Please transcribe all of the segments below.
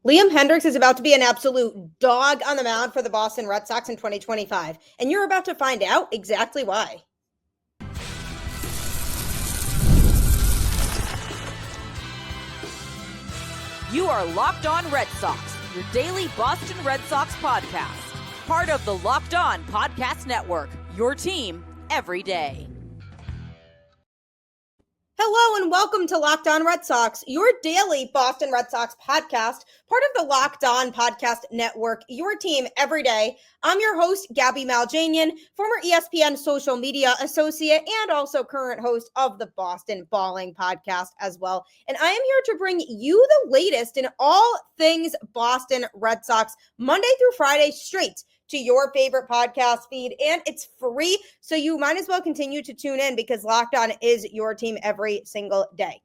Liam Hendriks is about to be an absolute dog on the mound for the Boston Red Sox in 2025, and you're about to find out exactly why. You are Locked On Red Sox, your daily Boston Red Sox podcast. Part of the Locked On Podcast Network, your team every day. Hello and welcome to Locked On Red Sox, your daily Boston Red Sox podcast, part of the Locked On Podcast Network, your team every day. I'm your host, Gabby Maljanian, former ESPN social media associate and also current host of the Boston Balling podcast as well. And I am here to bring you the latest in all things Boston Red Sox, Monday through Friday straight to your favorite podcast feed, and it's free, so you might as well continue to tune in because Locked On is your team every single day.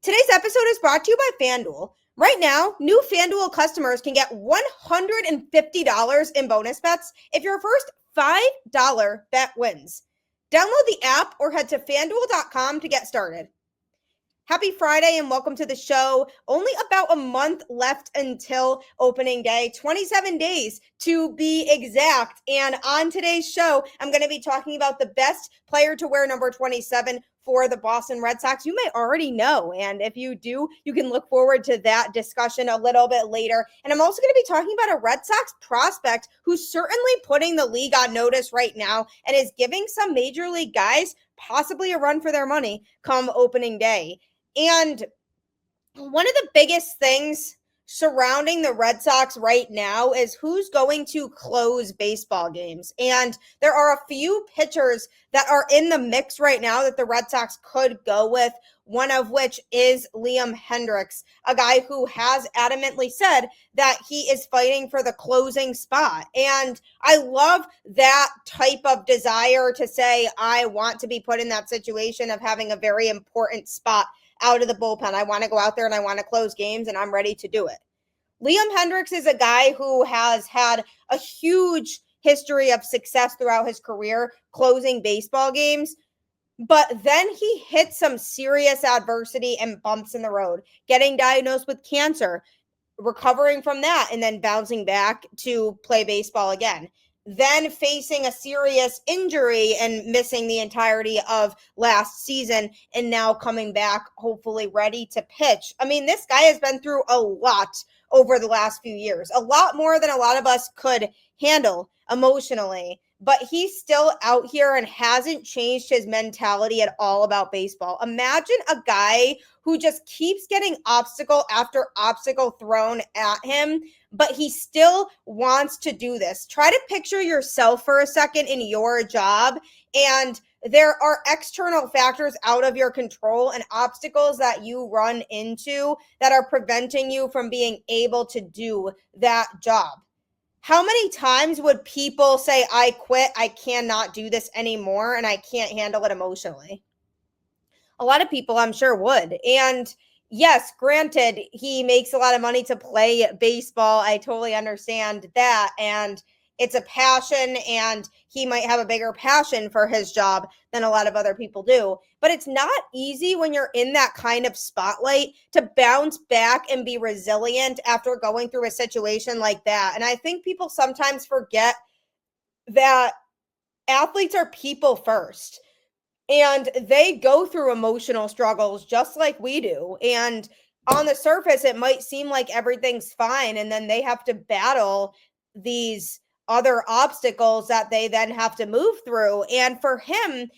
Today's episode is brought to you by FanDuel. Right now, new FanDuel customers can get $150 in bonus bets if your first $5 bet wins. Download the app or head to FanDuel.com to get started. Happy Friday and welcome to the show. Only about a month left until opening day, 27 days to be exact. And on today's show, I'm going to be talking about the best player to wear number 27 for the Boston Red Sox. You may already know. And if you do, you can look forward to that discussion a little bit later. And I'm also going to be talking about a Red Sox prospect who's certainly putting the league on notice right now and is giving some major league guys possibly a run for their money come opening day. And one of the biggest things surrounding the Red Sox right now is who's going to close baseball games. And there are a few pitchers that are in the mix right now that the Red Sox could go with, one of which is Liam Hendriks, a guy who has adamantly said that he is fighting for the closing spot. And I love that type of desire to say, I want to be put in that situation of having a very important spot out of the bullpen. I want to go out there and I want to close games and I'm ready to do it. Liam Hendriks is a guy who has had a huge history of success throughout his career closing baseball games, but then he hit some serious adversity and bumps in the road, getting diagnosed with cancer, recovering from that, and then bouncing back to play baseball again. Then facing a serious injury and missing the entirety of last season and now coming back, hopefully ready to pitch. I mean, this guy has been through a lot over the last few years, a lot more than a lot of us could handle emotionally, but he's still out here and hasn't changed his mentality at all about baseball. Imagine a guy who just keeps getting obstacle after obstacle thrown at him, but he still wants to do this. Try to picture yourself for a second in your job, and there are external factors out of your control and obstacles that you run into that are preventing you from being able to do that job. How many times would people say, I quit, I cannot do this anymore, and I can't handle it emotionally? A lot of people, I'm sure, would. And yes, granted, he makes a lot of money to play baseball. I totally understand that. And it's a passion, and he might have a bigger passion for his job than a lot of other people do. But it's not easy when you're in that kind of spotlight to bounce back and be resilient after going through a situation like that. And I think people sometimes forget that athletes are people first. And they go through emotional struggles just like we do. And on the surface, it might seem like everything's fine. And then they have to battle these other obstacles that they then have to move through. And for him,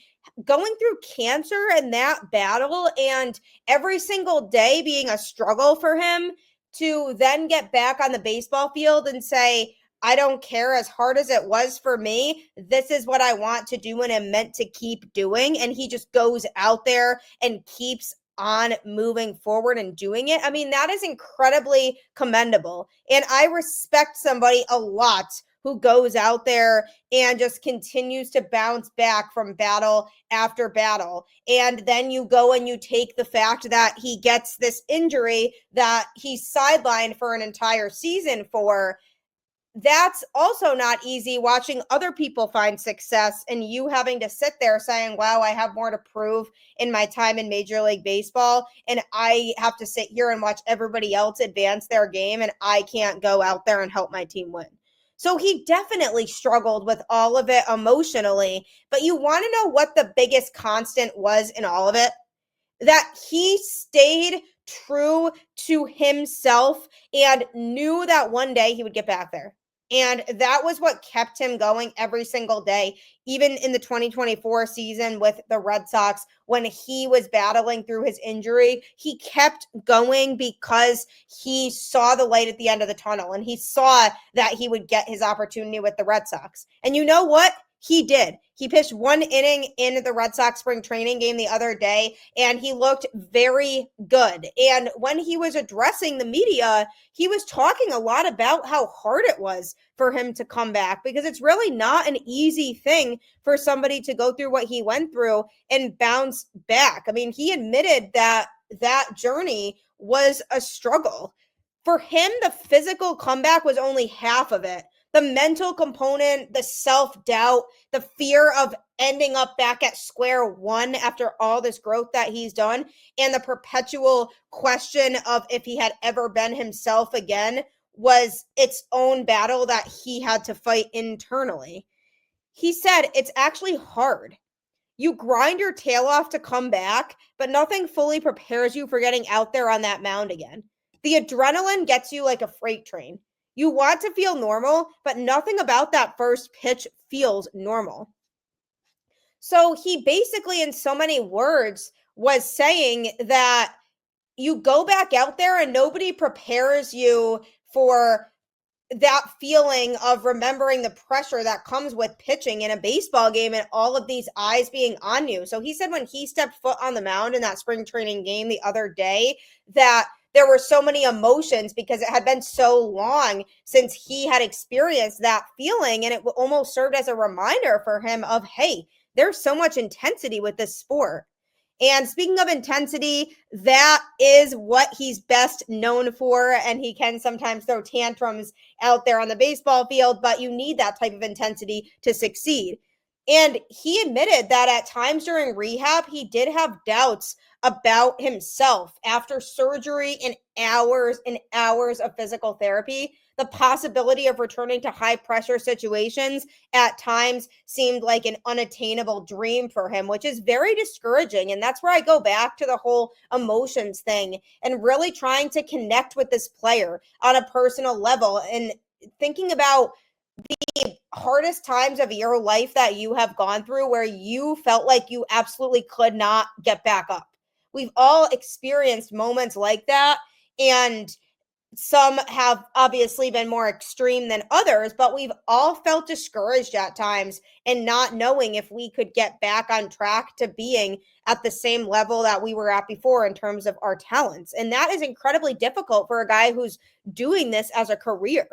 going through cancer and that battle and every single day being a struggle for him to then get back on the baseball field and say, I don't care, as hard as it was for me, this is what I want to do and am meant to keep doing. And he just goes out there and keeps on moving forward and doing it. I mean, that is incredibly commendable. And I respect somebody a lot who goes out there and just continues to bounce back from battle after battle. And then you go and you take the fact that he gets this injury that he's sidelined for an entire season for, that's also not easy, watching other people find success and you having to sit there saying, wow, I have more to prove in my time in Major League Baseball, and I have to sit here and watch everybody else advance their game, and I can't go out there and help my team win. So he definitely struggled with all of it emotionally. But you want to know what the biggest constant was in all of it? That he stayed true to himself and knew that one day he would get back there. And that was what kept him going every single day, even in the 2024 season with the Red Sox when he was battling through his injury. He kept going because he saw the light at the end of the tunnel and he saw that he would get his opportunity with the Red Sox. And you know what? He did. He pitched one inning in the Red Sox spring training game the other day, and he looked very good. And when he was addressing the media, he was talking a lot about how hard it was for him to come back, because it's really not an easy thing for somebody to go through what he went through and bounce back. I mean, he admitted that that journey was a struggle. For him, the physical comeback was only half of it. The mental component, the self-doubt, the fear of ending up back at square one after all this growth that he's done, and the perpetual question of if he had ever been himself again was its own battle that he had to fight internally. He said it's actually hard. You grind your tail off to come back, but nothing fully prepares you for getting out there on that mound again. The adrenaline gets you like a freight train. You want to feel normal, but nothing about that first pitch feels normal. So he basically, in so many words, was saying that you go back out there and nobody prepares you for that feeling of remembering the pressure that comes with pitching in a baseball game and all of these eyes being on you. So he said when he stepped foot on the mound in that spring training game the other day, that there were so many emotions because it had been so long since he had experienced that feeling. And it almost served as a reminder for him of, hey, there's so much intensity with this sport. And speaking of intensity, that is what he's best known for. And he can sometimes throw tantrums out there on the baseball field, but you need that type of intensity to succeed. And he admitted that at times during rehab, he did have doubts about himself after surgery and hours of physical therapy. The possibility of returning to high pressure situations at times seemed like an unattainable dream for him, which is very discouraging. And that's where I go back to the whole emotions thing and really trying to connect with this player on a personal level and thinking about the hardest times of your life that you have gone through where you felt like you absolutely could not get back up. We've all experienced moments like that, and some have obviously been more extreme than others, but we've all felt discouraged at times and not knowing if we could get back on track to being at the same level that we were at before in terms of our talents. And that is incredibly difficult for a guy who's doing this as a career.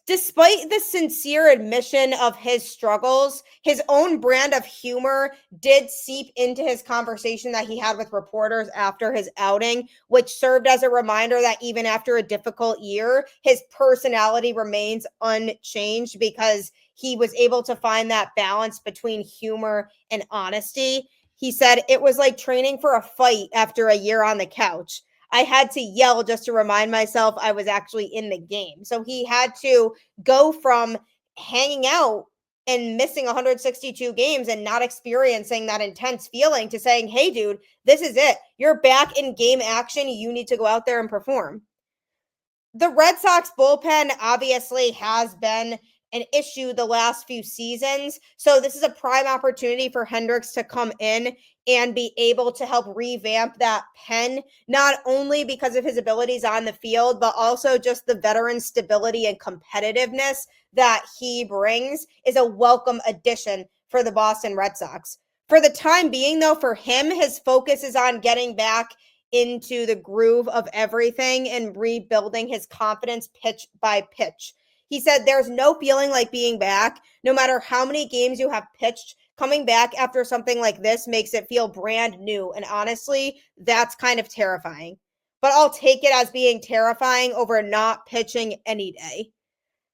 Despite the sincere admission of his struggles, his own brand of humor did seep into his conversation that he had with reporters after his outing, which served as a reminder that even after a difficult year, his personality remains unchanged because he was able to find that balance between humor and honesty. He said, it was like training for a fight after a year on the couch. I had to yell just to remind myself I was actually in the game. So he had to go from hanging out and missing 162 games and not experiencing that intense feeling to saying, hey, dude, this is it. You're back in game action. You need to go out there and perform. The Red Sox bullpen obviously has been an issue the last few seasons. So this is a prime opportunity for Hendriks to come in and be able to help revamp that pen, not only because of his abilities on the field, but also just the veteran stability and competitiveness that he brings is a welcome addition for the Boston Red Sox. For the time being, though, for him, his focus is on getting back into the groove of everything and rebuilding his confidence pitch by pitch. He said there's no feeling like being back. No matter how many games you have pitched, coming back after something like this makes it feel brand new. And honestly, that's kind of terrifying. But I'll take it as being terrifying over not pitching any day.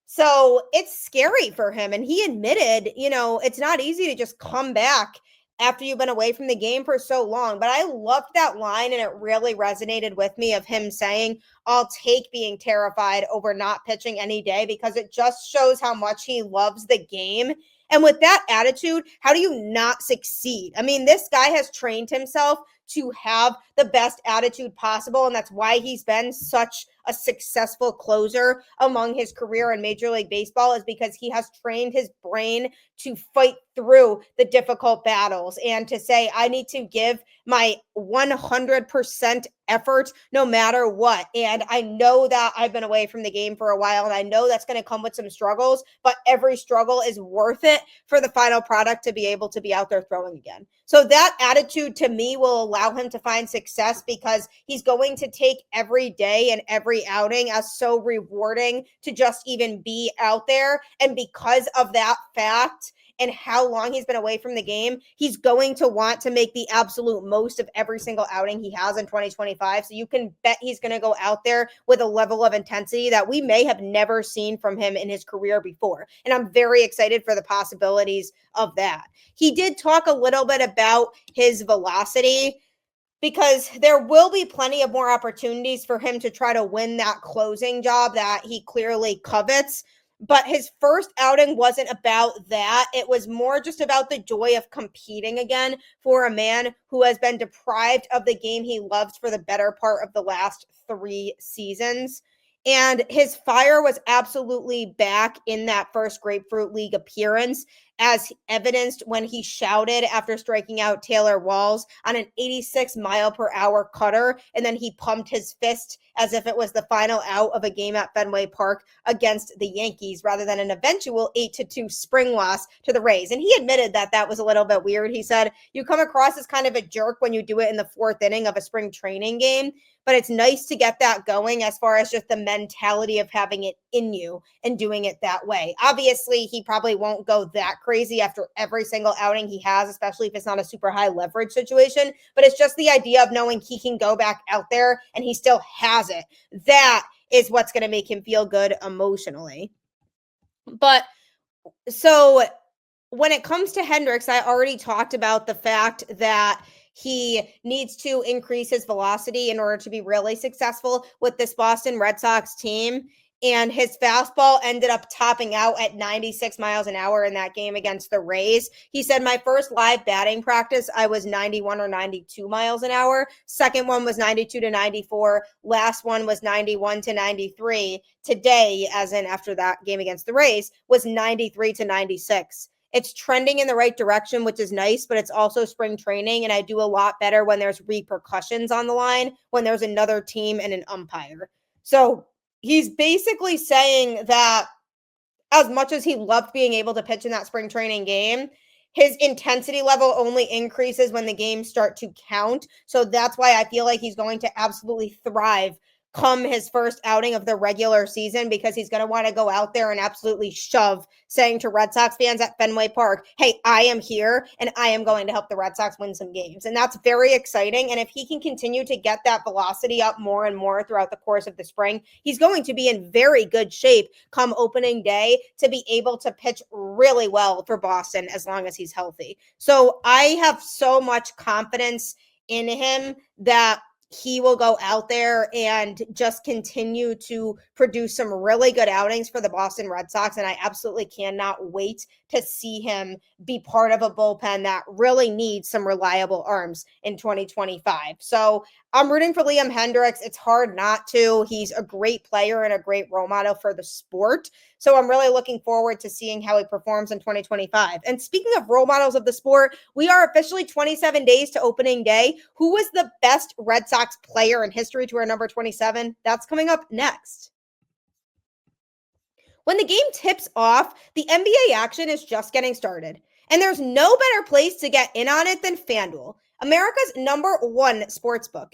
So it's scary for him. And he admitted, it's not easy to just come back after you've been away from the game for so long. But I loved that line, and it really resonated with me of him saying, I'll take being terrified over not pitching any day, because it just shows how much he loves the game. And with that attitude, how do you not succeed? I mean, this guy has trained himself to have the best attitude possible, and that's why he's been such a successful closer among his career in Major League Baseball, is because he has trained his brain to fight through the difficult battles and to say, I need to give my 100% effort no matter what. And I know that I've been away from the game for a while, and I know that's going to come with some struggles, but every struggle is worth it for the final product to be able to be out there throwing again. So that attitude to me will allow him to find success, because he's going to take every day and every outing as so rewarding to just even be out there. And because of that fact and how long he's been away from the game, he's going to want to make the absolute most of every single outing he has in 2025. So you can bet he's going to go out there with a level of intensity that we may have never seen from him in his career before. And I'm very excited for the possibilities of that. He did talk a little bit about his velocity, because there will be plenty of more opportunities for him to try to win that closing job that he clearly covets. But his first outing wasn't about that. It was more just about the joy of competing again for a man who has been deprived of the game he loves for the better part of the last 3 seasons. And his fire was absolutely back in that first Grapefruit League appearance, as evidenced when he shouted after striking out Taylor Walls on an 86-mile-per-hour cutter, and then he pumped his fist as if it was the final out of a game at Fenway Park against the Yankees, rather than an eventual 8-2 spring loss to the Rays. And he admitted that that was a little bit weird. He said, you come across as kind of a jerk when you do it in the 4th inning of a spring training game, but it's nice to get that going as far as just the mentality of having it in you and doing it that way. Obviously, he probably won't go that crazy after every single outing he has, especially if it's not a super high leverage situation, but it's just the idea of knowing he can go back out there and he still has it. That is what's going to make him feel good emotionally. But so when it comes to Hendriks, I already talked about the fact that he needs to increase his velocity in order to be really successful with this Boston Red Sox team. And his fastball ended up topping out at 96 miles an hour in that game against the Rays. He said, my first live batting practice, I was 91 or 92 miles an hour. Second one was 92 to 94. Last one was 91 to 93. Today, as in after that game against the Rays, was 93 to 96. It's trending in the right direction, which is nice, but it's also spring training, and I do a lot better when there's repercussions on the line, when there's another team and an umpire. So he's basically saying that as much as he loved being able to pitch in that spring training game, his intensity level only increases when the games start to count. So that's why I feel like he's going to absolutely thrive come his first outing of the regular season, because he's going to want to go out there and absolutely shove, saying to Red Sox fans at Fenway Park, hey, I am here and I am going to help the Red Sox win some games. And that's very exciting. And if he can continue to get that velocity up more and more throughout the course of the spring, he's going to be in very good shape come opening day to be able to pitch really well for Boston as long as he's healthy. So I have so much confidence in him that he will go out there and just continue to produce some really good outings for the Boston Red Sox. And I absolutely cannot wait to see him be part of a bullpen that really needs some reliable arms in 2025. So I'm rooting for Liam Hendriks. It's hard not to. He's a great player and a great role model for the sport. So I'm really looking forward to seeing how he performs in 2025. And speaking of role models of the sport, we are officially 27 days to opening day. Who was the best Red Sox player in history to wear number 27? That's coming up next. When the game tips off, the NBA action is just getting started. And there's no better place to get in on it than FanDuel, America's #1 sportsbook.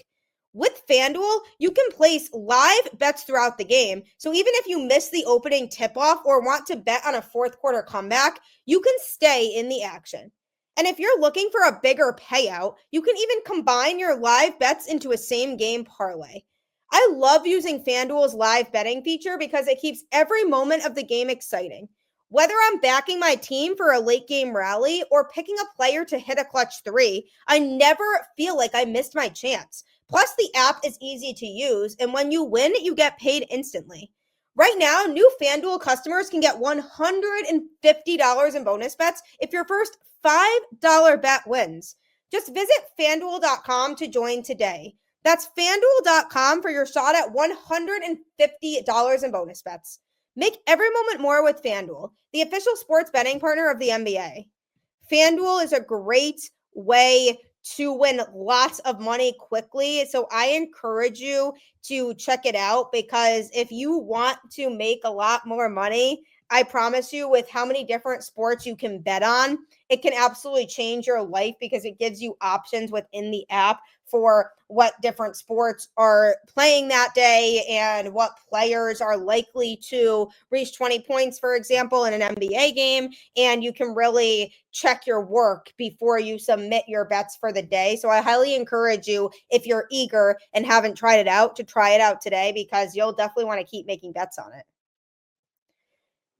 With FanDuel, you can place live bets throughout the game. So even if you miss the opening tip-off or want to bet on a fourth quarter comeback, you can stay in the action. And if you're looking for a bigger payout, you can even combine your live bets into a same game parlay. I love using FanDuel's live betting feature because it keeps every moment of the game exciting. Whether I'm backing my team for a late game rally or picking a player to hit a clutch three, I never feel like I missed my chance. Plus, the app is easy to use, and when you win, you get paid instantly. Right now, new FanDuel customers can get $150 in bonus bets if your first $5 bet wins. Just visit fanduel.com to join today. That's fanduel.com for your shot at $150 in bonus bets. Make every moment more with FanDuel, the official sports betting partner of the NBA. FanDuel is a great way to win lots of money quickly. So I encourage you to check it out because if you want to make a lot more money, I promise you, with how many different sports you can bet on, it can absolutely change your life because it gives you options within the app for what different sports are playing that day and what players are likely to reach 20 points, for example, in an NBA game. And you can really check your work before you submit your bets for the day. So I highly encourage you, if you're eager and haven't tried it out, to try it out today because you'll definitely want to keep making bets on it.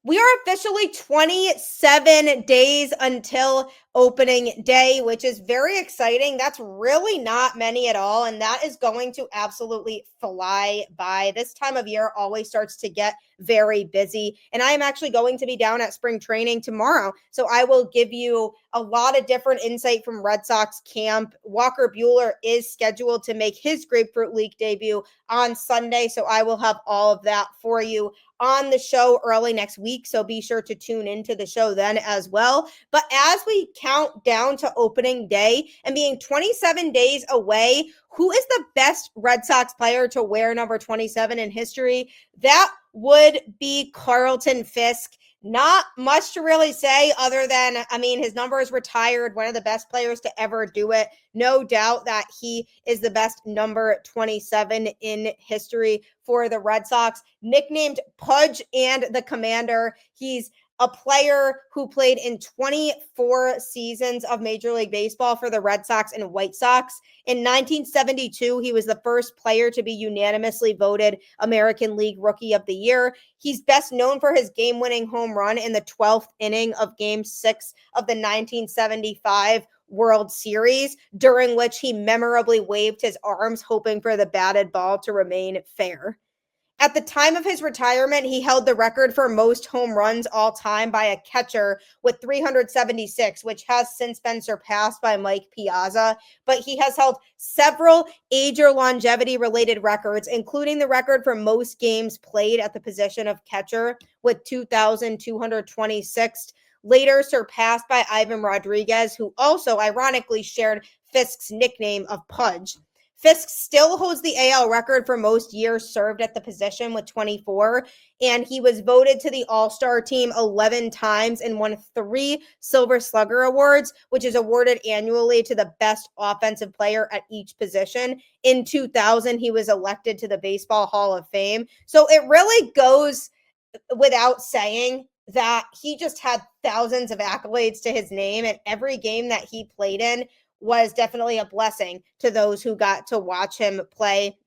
We are officially 27 days until opening day, which is very exciting. That's really not many at all. And that is going to absolutely fly by. This time of year always starts to get very busy. And I am actually going to be down at spring training tomorrow. So I will give you a lot of different insight from Red Sox camp. Walker Buehler is scheduled to make his Grapefruit League debut on Sunday. So I will have all of that for you on the show early next week. So be sure to tune into the show then as well. But as we count down to opening day and being 27 days away, who is the best Red Sox player to wear number 27 in history? That would be Carlton Fisk. Not much to really say other than, his number is retired, one of the best players to ever do it. No doubt that he is the best number 27 in history for the Red Sox. Nicknamed Pudge and the Commander, he's a player who played in 24 seasons of Major League Baseball for the Red Sox and White Sox. In 1972, he was the first player to be unanimously voted American League Rookie of the Year. He's best known for his game-winning home run in the 12th inning of Game 6 of the 1975 World Series, during which he memorably waved his arms, hoping for the batted ball to remain fair. At the time of his retirement, he held the record for most home runs all time by a catcher with 376, which has since been surpassed by Mike Piazza. But he has held several age or longevity-related records, including the record for most games played at the position of catcher with 2,226, later surpassed by Ivan Rodriguez, who also ironically shared Fisk's nickname of Pudge. Fisk still holds the AL record for most years served at the position with 24, and he was voted to the All-Star team 11 times and won 3 Silver Slugger Awards, which is awarded annually to the best offensive player at each position. In 2000, he was elected to the Baseball Hall of Fame. So it really goes without saying that he just had thousands of accolades to his name, and every game that he played in was definitely a blessing to those who got to watch him play.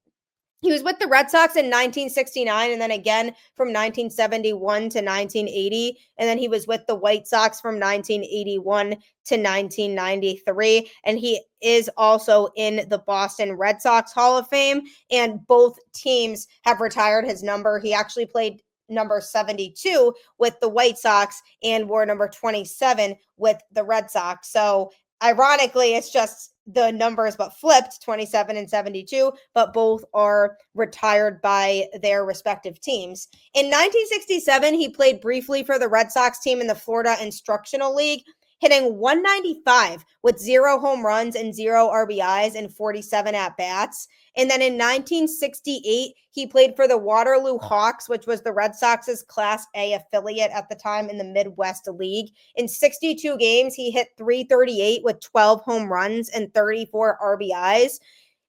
He was with the Red Sox in 1969 and then again from 1971 to 1980. And then he was with the White Sox from 1981 to 1993. And he is also in the Boston Red Sox Hall of Fame. And both teams have retired his number. He actually played number 72 with the White Sox and wore number 27 with the Red Sox. So ironically, it's just the numbers but flipped, 27 and 72, but both are retired by their respective teams. In 1967, he played briefly for the Red Sox team in the Florida Instructional League, hitting 195 with 0 home runs and 0 RBIs and 47 at-bats. And then in 1968, he played for the Waterloo Hawks, which was the Red Sox's Class A affiliate at the time in the Midwest League. In 62 games, he hit .338 with 12 home runs and 34 RBIs.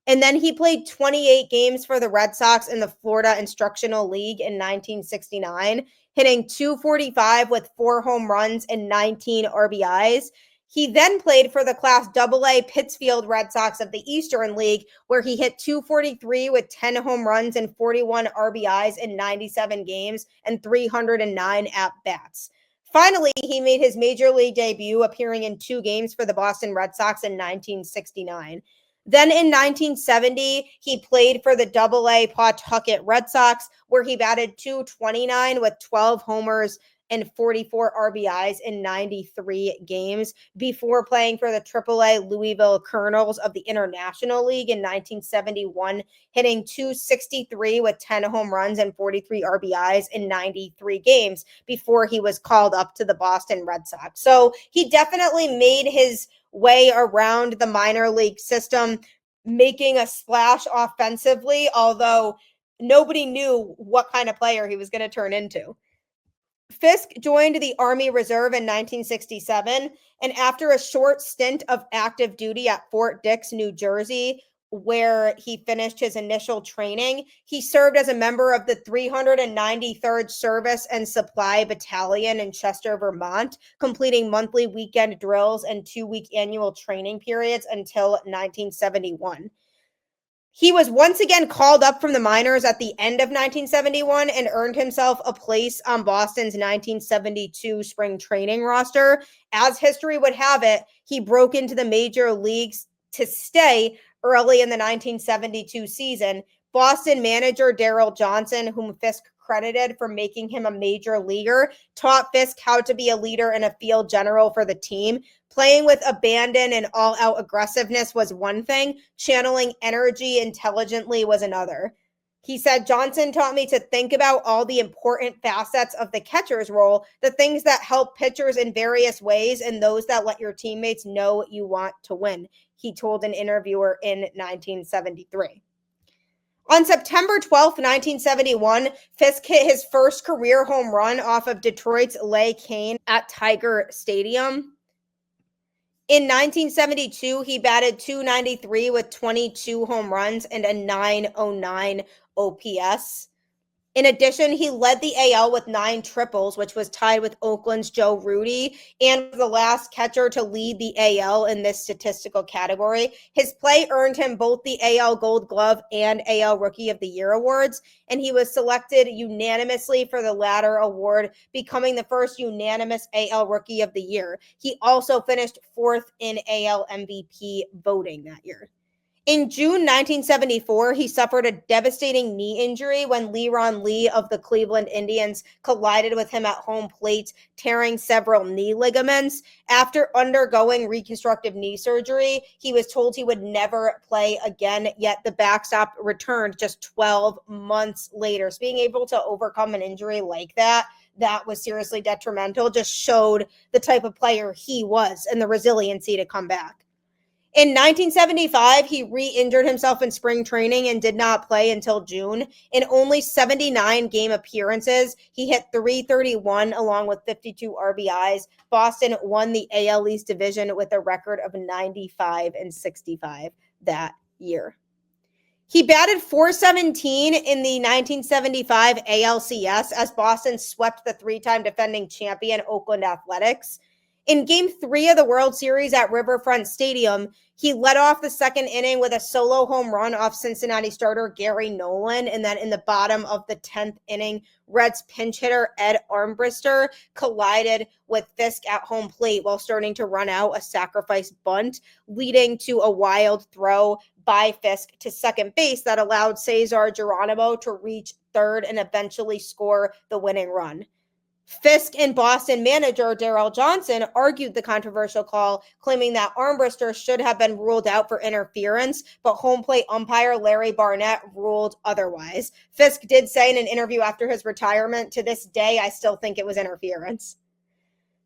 And then he played 28 games for the Red Sox in the Florida Instructional League in 1969, hitting .245 with 4 home runs and 19 RBIs. He then played for the Class AA Pittsfield Red Sox of the Eastern League, where he hit .243 with 10 home runs and 41 RBIs in 97 games and 309 at-bats. Finally, he made his major league debut, appearing in 2 games for the Boston Red Sox in 1969. Then in 1970, he played for the AA Pawtucket Red Sox, where he batted .229 with 12 homers and 44 RBIs in 93 games before playing for the AAA Louisville Colonels of the International League in 1971, hitting .263 with 10 home runs and 43 RBIs in 93 games before he was called up to the Boston Red Sox. So he definitely made his way around the minor league system, making a splash offensively, although nobody knew what kind of player he was going to turn into. Fisk joined the Army Reserve in 1967, and after a short stint of active duty at Fort Dix, New Jersey, where he finished his initial training, he served as a member of the 393rd Service and Supply Battalion in Chester, Vermont, completing monthly weekend drills and 2-week annual training periods until 1971. He was once again called up from the minors at the end of 1971 and earned himself a place on Boston's 1972 spring training roster. As history would have it, he broke into the major leagues to stay early in the 1972 season. Boston manager Daryl Johnson, whom Fisk credited for making him a major leaguer, taught Fisk how to be a leader and a field general for the team. Playing with abandon and all-out aggressiveness was one thing. Channeling energy intelligently was another. He said, Johnson taught me to think about all the important facets of the catcher's role, the things that help pitchers in various ways and those that let your teammates know you want to win, he told an interviewer in 1973. On September 12, 1971, Fisk hit his first career home run off of Detroit's Lay Kane at Tiger Stadium. In 1972, he batted .293 with 22 home runs and a .909 OPS. In addition, he led the AL with 9 triples, which was tied with Oakland's Joe Rudi, and was the last catcher to lead the AL in this statistical category. His play earned him both the AL Gold Glove and AL Rookie of the Year awards, and he was selected unanimously for the latter award, becoming the first unanimous AL Rookie of the Year. He also finished 4th in AL MVP voting that year. In June 1974, he suffered a devastating knee injury when Leron Lee of the Cleveland Indians collided with him at home plate, tearing several knee ligaments. After undergoing reconstructive knee surgery, he was told he would never play again, yet the backstop returned just 12 months later. So being able to overcome an injury like that was seriously detrimental, just showed the type of player he was and the resiliency to come back. In 1975, he re-injured himself in spring training and did not play until June. In only 79 game appearances, he hit .331 along with 52 RBIs. Boston won the AL East division with a record of 95-65 that year. He batted .417 in the 1975 ALCS as Boston swept the 3-time defending champion Oakland Athletics. In Game 3 of the World Series at Riverfront Stadium, he led off the second inning with a solo home run off Cincinnati starter Gary Nolan, and then in the bottom of the 10th inning, Reds pinch hitter Ed Armbrister collided with Fisk at home plate while starting to run out a sacrifice bunt, leading to a wild throw by Fisk to second base that allowed Cesar Geronimo to reach third and eventually score the winning run. Fisk and Boston manager Daryl Johnson argued the controversial call, claiming that Armbrister should have been ruled out for interference, but home plate umpire Larry Barnett ruled otherwise. Fisk did say in an interview after his retirement, "To this day, I still think it was interference."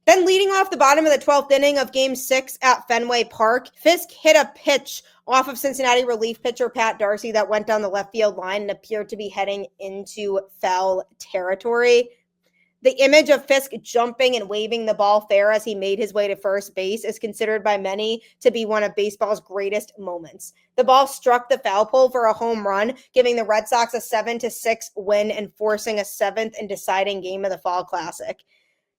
Then leading off the bottom of the 12th inning of Game 6 at Fenway Park, Fisk hit a pitch off of Cincinnati relief pitcher Pat Darcy that went down the left field line and appeared to be heading into foul territory. The image of Fisk jumping and waving the ball fair as he made his way to first base is considered by many to be one of baseball's greatest moments. The ball struck the foul pole for a home run, giving the Red Sox a 7-6 win and forcing a 7th and deciding game of the Fall Classic.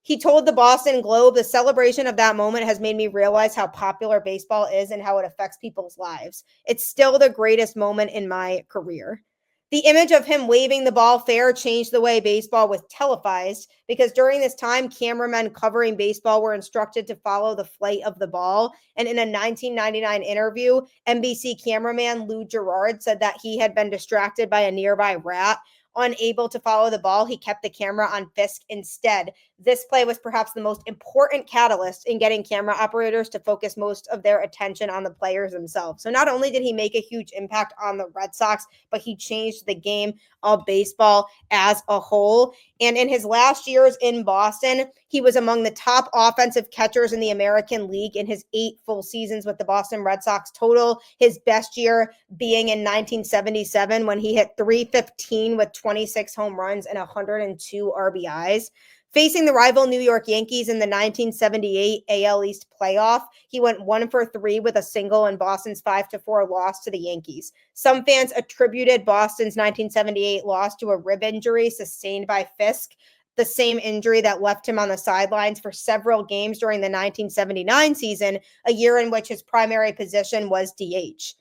He told the Boston Globe, "The celebration of that moment has made me realize how popular baseball is and how it affects people's lives. It's still the greatest moment in my career." The image of him waving the ball fair changed the way baseball was televised because during this time, cameramen covering baseball were instructed to follow the flight of the ball. And in a 1999 interview, NBC cameraman Lou Gerard said that he had been distracted by a nearby rat. Unable to follow the ball, he kept the camera on Fisk instead. This play was perhaps the most important catalyst in getting camera operators to focus most of their attention on the players themselves. So not only did he make a huge impact on the Red Sox, but he changed the game of baseball as a whole. And in his last years in Boston, he was among the top offensive catchers in the American League in his 8 full seasons with the Boston Red Sox total. His best year being in 1977 when he hit .315 with 26 home runs and 102 RBIs. Facing the rival New York Yankees in the 1978 AL East playoff, he went 1 for 3 with a single in Boston's 5-4 loss to the Yankees. Some fans attributed Boston's 1978 loss to a rib injury sustained by Fisk, the same injury that left him on the sidelines for several games during the 1979 season, a year in which his primary position was DH.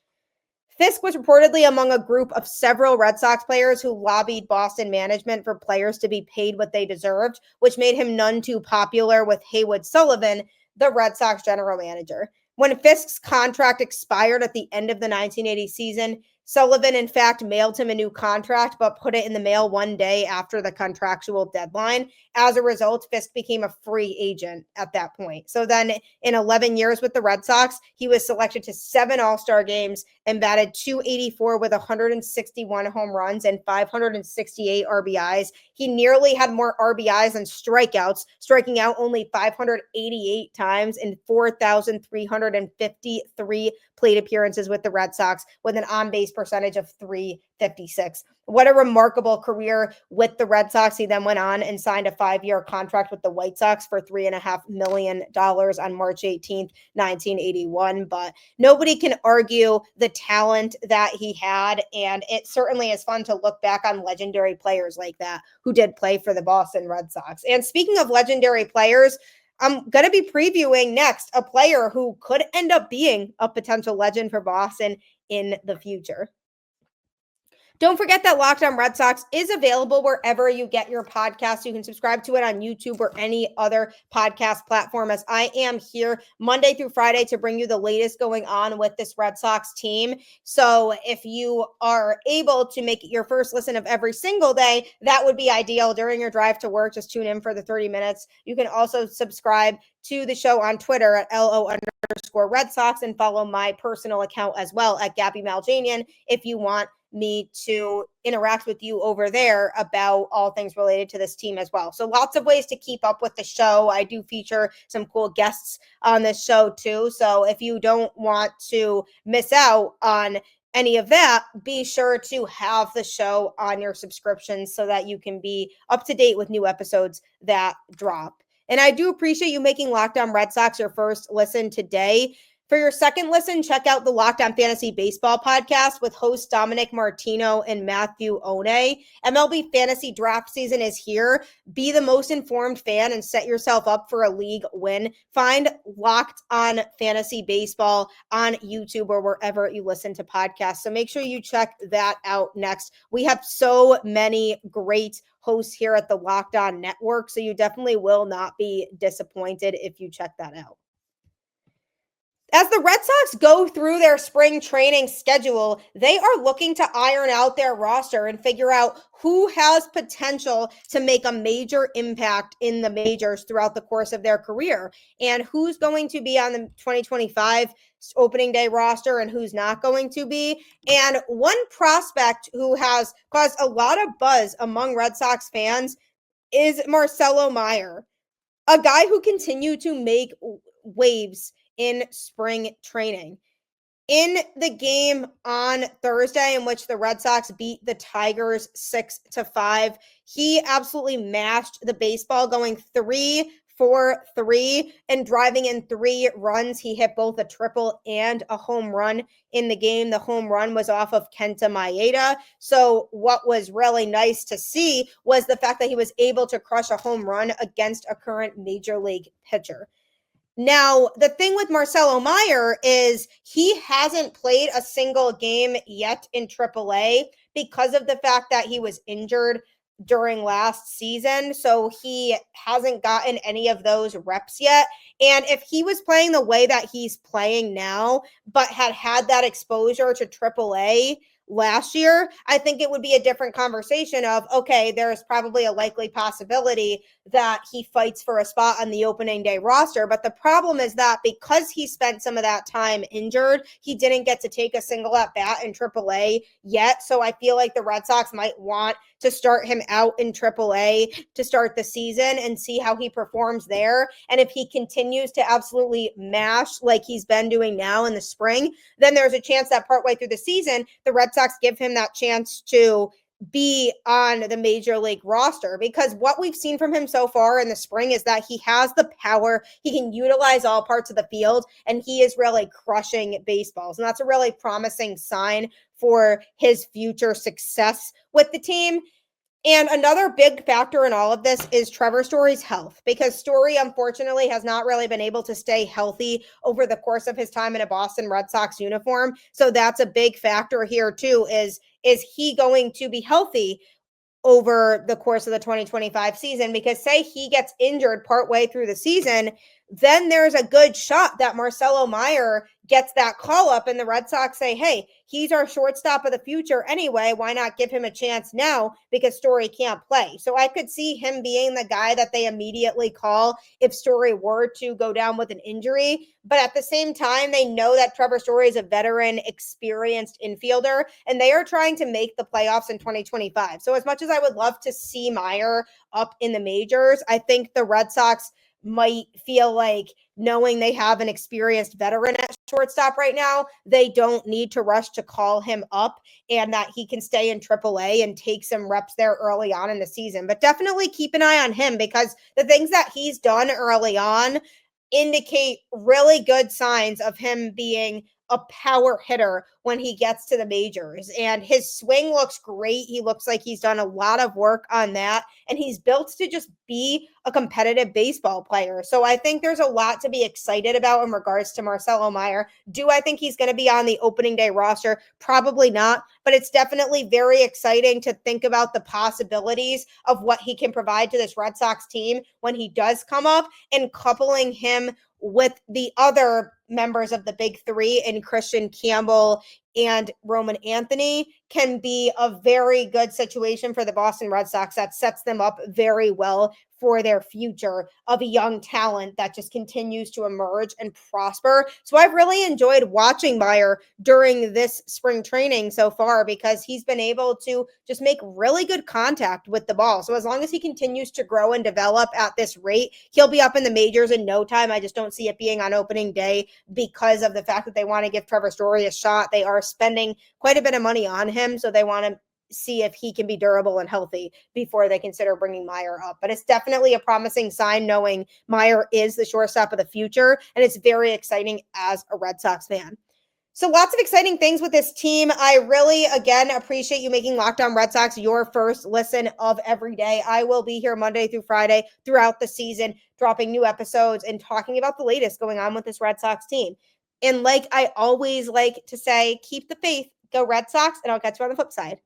Fisk was reportedly among a group of several Red Sox players who lobbied Boston management for players to be paid what they deserved, which made him none too popular with Haywood Sullivan, the Red Sox general manager. When Fisk's contract expired at the end of the 1980 season, Sullivan, in fact, mailed him a new contract, but put it in the mail one day after the contractual deadline. As a result, Fisk became a free agent at that point. So then in 11 years with the Red Sox, he was selected to 7 All-Star games and batted .284 with 161 home runs and 568 RBIs. He nearly had more RBIs than strikeouts, striking out only 588 times in 4,353 plate appearances with the Red Sox with an on-base percentage of .356. What a remarkable career with the Red Sox. He then went on and signed a 5-year contract with the White Sox for $3.5 million on March 18th, 1981. But nobody can argue the talent that he had. And it certainly is fun to look back on legendary players like that who did play for the Boston Red Sox. And speaking of legendary players, I'm going to be previewing next a player who could end up being a potential legend for Boston in the future. Don't forget that Locked On Red Sox is available wherever you get your podcasts. You can subscribe to it on YouTube or any other podcast platform, as I am here Monday through Friday to bring you the latest going on with this Red Sox team. So if you are able to make it your first listen of every single day, that would be ideal. During your drive to work, just tune in for the 30 minutes. You can also subscribe to the show on Twitter at @LO_Red Sox and follow my personal account as well at Gabby Maljanian if you want me to interact with you over there about all things related to this team as well. So lots of ways to keep up with the show. I do feature some cool guests on this show too. So if you don't want to miss out on any of that, be sure to have the show on your subscriptions so that you can be up to date with new episodes that drop. And I do appreciate you making Locked On Red Sox your first listen today. For your second listen, check out the Locked On Fantasy Baseball podcast with hosts Dominic Martino and Matthew One. MLB fantasy draft season is here. Be the most informed fan and set yourself up for a league win. Find Locked On Fantasy Baseball on YouTube or wherever you listen to podcasts. So make sure you check that out next. We have so many great hosts here at the Locked On Network, so you definitely will not be disappointed if you check that out. As the Red Sox go through their spring training schedule, they are looking to iron out their roster and figure out who has potential to make a major impact in the majors throughout the course of their career, and who's going to be on the 2025 opening day roster and who's not going to be. And one prospect who has caused a lot of buzz among Red Sox fans is Marcelo Mayer, a guy who continued to make waves in spring training. In the game on Thursday, in which the Red Sox beat the Tigers 6-5, he absolutely mashed the baseball, going 3 for 3 and driving in 3 runs. He hit both a triple and a home run in the game. The home run was off of Kenta Maeda. So what was really nice to see was the fact that he was able to crush a home run against a current major league pitcher. Now, the thing with Marcelo Mayer is he hasn't played a single game yet in AAA because of the fact that he was injured during last season. So he hasn't gotten any of those reps yet. And if he was playing the way that he's playing now, but had that exposure to AAA last year, I think it would be a different conversation of, okay, there's probably a likely possibility that he fights for a spot on the opening day roster. But the problem is that because he spent some of that time injured, he didn't get to take a single at bat in AAA yet. So I feel like the Red Sox might want to start him out in AAA to start the season and see how he performs there. And if he continues to absolutely mash like he's been doing now in the spring, then there's a chance that partway through the season, the Red Sox give him that chance to be on the major league roster, because what we've seen from him so far in the spring is that he has the power. He can utilize all parts of the field, and he is really crushing baseballs. And that's a really promising sign for his future success with the team. And another big factor in all of this is Trevor Story's health, because Story, unfortunately, has not really been able to stay healthy over the course of his time in a Boston Red Sox uniform. So that's a big factor here, too, is he going to be healthy over the course of the 2025 season? Because say he gets injured partway through the season, then there's a good shot that Marcelo Mayer gets that call up and the Red Sox say, hey, he's our shortstop of the future anyway. Why not give him a chance now because Story can't play? So I could see him being the guy that they immediately call if Story were to go down with an injury. But at the same time, they know that Trevor Story is a veteran, experienced infielder, and they are trying to make the playoffs in 2025. So as much as I would love to see Mayer up in the majors, I think the Red Sox might feel like, knowing they have an experienced veteran at shortstop right now, they don't need to rush to call him up, and that he can stay in AAA and take some reps there early on in the season. But definitely keep an eye on him, because the things that he's done early on indicate really good signs of him being a power hitter when he gets to the majors. And his swing looks great. He looks like he's done a lot of work on that, and he's built to just be a competitive baseball player. So I think there's a lot to be excited about in regards to Marcelo Mayer. Do I think he's going to be on the opening day roster? Probably not, but it's definitely very exciting to think about the possibilities of what he can provide to this Red Sox team when he does come up, and coupling him with the other members of the big three in Christian Campbell and Roman Anthony can be a very good situation for the Boston Red Sox that sets them up very well for their future of a young talent that just continues to emerge and prosper. So I've really enjoyed watching Mayer during this spring training so far, because he's been able to just make really good contact with the ball. So as long as he continues to grow and develop at this rate, he'll be up in the majors in no time. I just don't see it being on opening day because of the fact that they want to give Trevor Story a shot. They are spending quite a bit of money on him, so they want to see if he can be durable and healthy before they consider bringing Mayer up. But it's definitely a promising sign, knowing Mayer is the shortstop of the future, and it's very exciting as a Red Sox fan. So lots of exciting things with this team. I really, again, appreciate you making Locked On Red Sox your first listen of every day. I will be here Monday through Friday throughout the season, dropping new episodes and talking about the latest going on with this Red Sox team. And like I always like to say, keep the faith, go Red Sox, and I'll catch you on the flip side.